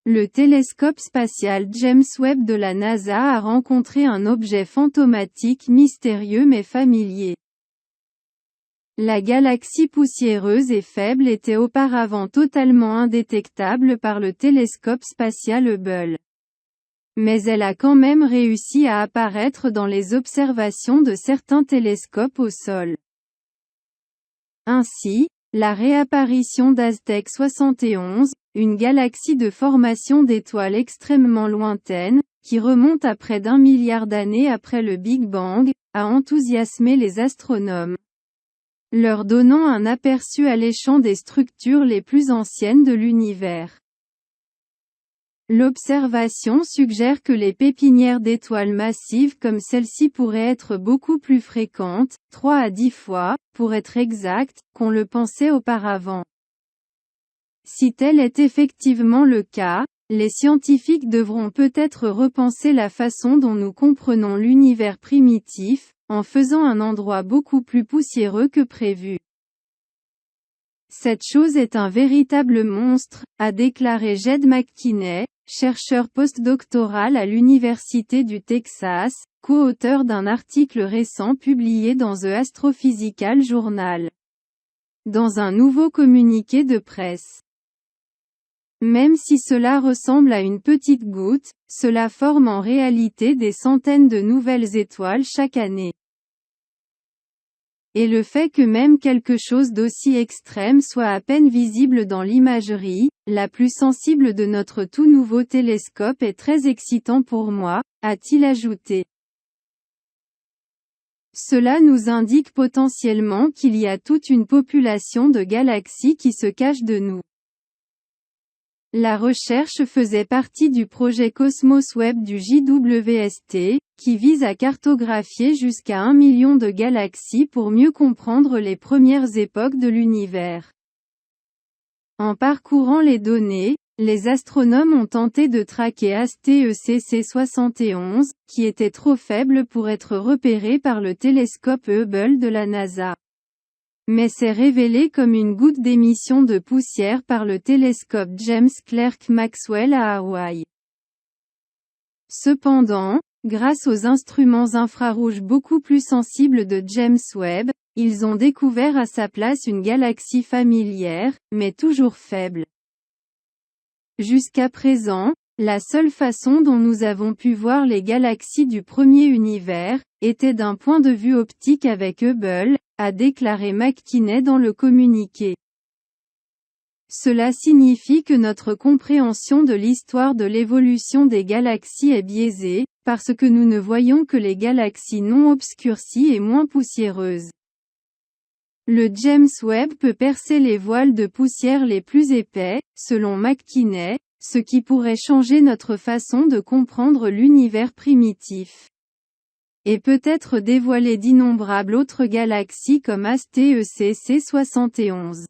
le télescope spatial James Webb de la NASA a rencontré un objet fantomatique mystérieux mais familier. La galaxie poussiéreuse et faible était auparavant totalement indétectable par le télescope spatial Hubble. Mais elle a quand même réussi à apparaître dans les observations de certains télescopes au sol. Ainsi, la réapparition d'Aztec 71, une galaxie de formation d'étoiles extrêmement lointaines, qui remonte à près d'1 milliard d'années après le Big Bang, a enthousiasmé les astronomes, leur donnant un aperçu alléchant des structures les plus anciennes de l'univers. L'observation suggère que les pépinières d'étoiles massives comme celle-ci pourraient être beaucoup plus fréquentes, 3 à 10 fois, pour être exact, qu'on le pensait auparavant. Si tel est effectivement le cas, les scientifiques devront peut-être repenser la façon dont nous comprenons l'univers primitif, en faisant un endroit beaucoup plus poussiéreux que prévu. Cette chose est un véritable monstre, a déclaré Jed McKinney, chercheur postdoctoral à l'Université du Texas, co-auteur d'un article récent publié dans The Astrophysical Journal. Dans un nouveau communiqué de presse. Même si cela ressemble à une petite goutte, cela forme en réalité des centaines de nouvelles étoiles chaque année. Et le fait que même quelque chose d'aussi extrême soit à peine visible dans l'imagerie, la plus sensible de notre tout nouveau télescope est très excitant pour moi, a-t-il ajouté. Cela nous indique potentiellement qu'il y a toute une population de galaxies qui se cachent de nous. La recherche faisait partie du projet Cosmos Web du JWST, qui vise à cartographier jusqu'à 1 million de galaxies pour mieux comprendre les premières époques de l'univers. En parcourant les données, les astronomes ont tenté de traquer ASTECC 71, qui était trop faible pour être repéré par le télescope Hubble de la NASA. Mais s'est révélé comme une goutte d'émission de poussière par le télescope James Clerk Maxwell à Hawaï. Cependant, grâce aux instruments infrarouges beaucoup plus sensibles de James Webb, ils ont découvert à sa place une galaxie familière, mais toujours faible. Jusqu'à présent, la seule façon dont nous avons pu voir les galaxies du premier univers, était d'un point de vue optique avec Hubble, a déclaré McKinney dans le communiqué. Cela signifie que notre compréhension de l'histoire de l'évolution des galaxies est biaisée, parce que nous ne voyons que les galaxies non obscurcies et moins poussiéreuses. Le James Webb peut percer les voiles de poussière les plus épais, selon McKinney, ce qui pourrait changer notre façon de comprendre l'univers primitif. Et peut-être dévoiler d'innombrables autres galaxies comme ASTECC 71.